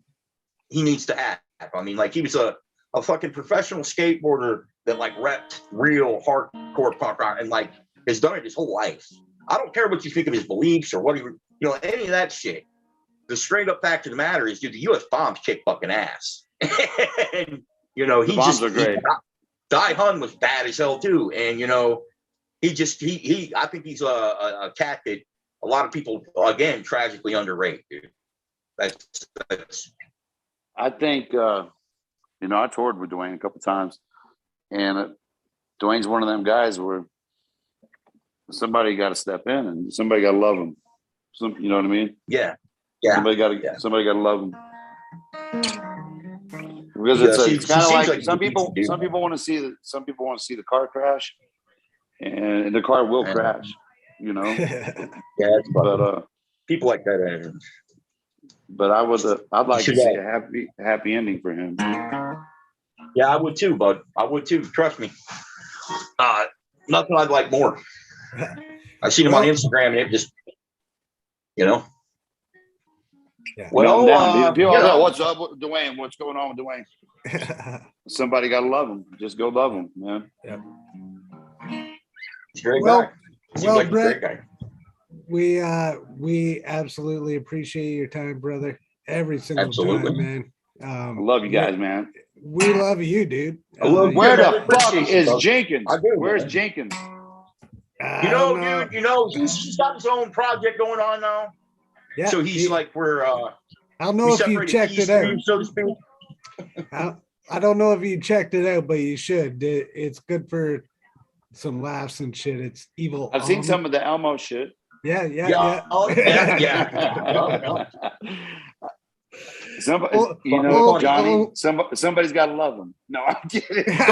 he needs to have. I mean, like, he was a fucking professional skateboarder that like repped real hardcore punk rock and like has done it his whole life. I don't care what you think of his beliefs or what any of that shit. The straight up fact of the matter is, dude, the U.S. Bombs kick fucking ass. And The Bombs are great. Die Hun was bad as hell too, and he I think he's a cat that a lot of people again tragically underrate, dude. That's I think, I toured with Dwayne a couple times, and Dwayne's one of them guys where somebody got to step in and somebody got to love him. You know what I mean? yeah. Yeah. Somebody gotta love him. Because it's kind of like some people want to see the car crash, and the car will crash, you know. Yeah, but people like that. But I'd like to see a happy ending for him. Yeah, I would too, bud. I would too. Trust me. Nothing I'd like more. I seen him on Instagram, and it just, you know. Yeah. Well, what's up, Dwayne? What's going on with Dwayne? Somebody gotta love him. Just go love him, man. Yep. He's a great guy. Seems like Brent, a great guy. We absolutely appreciate your time, brother. Every single time, man. I love you guys, man. We love you, dude. Where the fuck is Jenkins? Where's Jenkins? Dude, he's got his own project going on now. Yeah. So he's I don't know if you checked it out. So to speak. I don't know if you checked it out, but you should. It's good for some laughs and shit. It's evil. I've seen some of the Elmo shit. Yeah. Oh, yeah. Somebody, Johnny. Somebody's got to love him. No, I'm kidding. That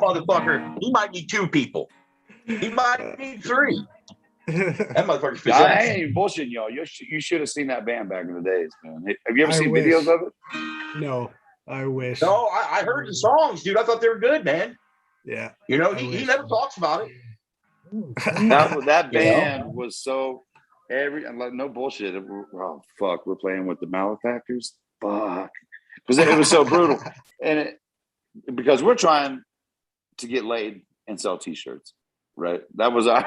motherfucker. He might need 2 people. He might need 3. That motherfucker. I ain't even bullshitting y'all. You should have seen that band back in the days, man. Have you ever seen videos of it? No, I wish. No, I heard the songs, dude. I thought they were good, man. Yeah. He never talks about it. That band was so no bullshit. Oh fuck, we're playing with the malefactors. Fuck, because it was so brutal, and because we're trying to get laid and sell T-shirts, right? That was our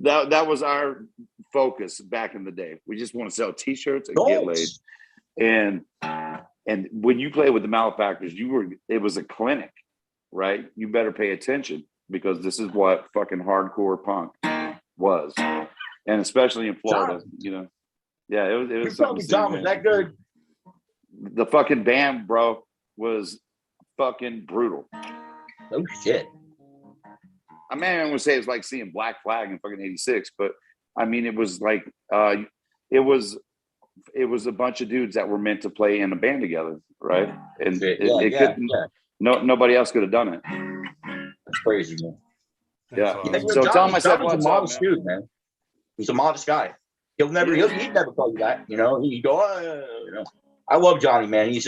that was our focus back in the day. We just want to sell T-shirts and get laid, and when you play with the malefactors, it was a clinic, right? You better pay attention because this is what fucking hardcore punk was. And especially in Florida, John, Yeah, it was something. John was that good? The fucking band, bro, was fucking brutal. Oh shit. I mean, I would say it's like seeing Black Flag in fucking '86, but I mean, it was like it was a bunch of dudes that were meant to play in a band together, right? And nobody else could have done it. That's crazy, man. Yeah. So tell him I said what's up, modest dude, man. He's a modest guy. He'd never tell you that, He'd go, I love Johnny, man. He's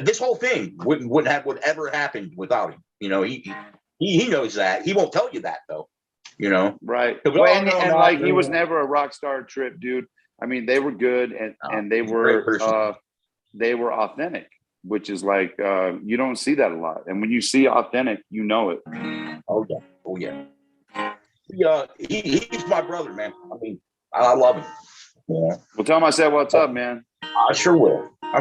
this whole thing wouldn't have ever happened without him. He knows that. He won't tell you that though. Right. Well, he was never a rock star trip, dude. I mean, they were good and they were authentic, which is like you don't see that a lot. And when you see authentic, you know it. Oh yeah. He's my brother, man. I mean, I love him. Yeah. Well, tell him I said what's up, man. I sure will. I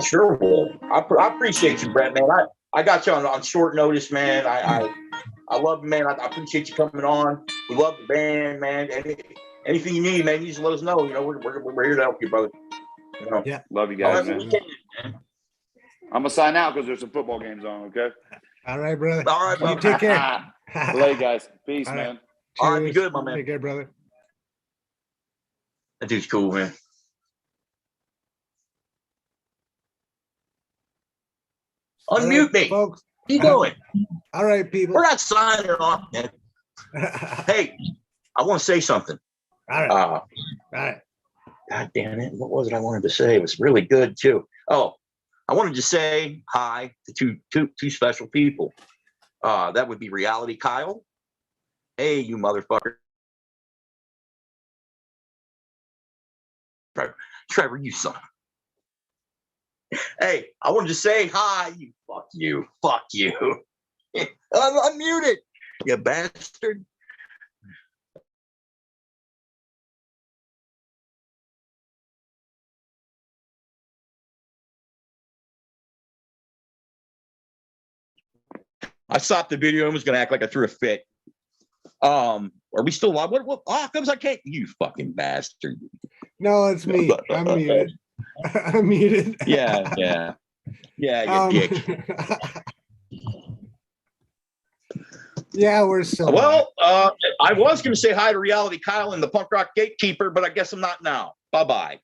appreciate you, Brent, man. I got you on short notice, man. I love you, man. I appreciate you coming on. We love the band, man. Anything you need, man, you just let us know. We're here to help you, brother. Yeah. Love you guys, man. I'm gonna sign out because there's some football games on. Okay. All right, brother. All right, you take care. Later, guys. Peace, man. Right. All right, be good, my man. Take care, brother. That dude's cool, man. Unmute me, folks. Keep going. All right, people. We're not signing off, man. Hey, I want to say something. All right. All right. God damn it. What was it I wanted to say? It was really good, too. Oh, I wanted to say hi to two special people. That would be Reality Kyle. Hey, you motherfucker. Trevor, you son. Hey, I wanted to say hi. Fuck you. I'm muted, you bastard. I stopped the video and was going to act like I threw a fit. Are we still live? What? How comes I can't? You fucking bastard. No, it's me. I'm muted. I'm muted. Yeah, you dick. Yeah, we're still. Well, I was going to say hi to Reality Kyle and the Punk Rock Gatekeeper, but I guess I'm not now. Bye-bye.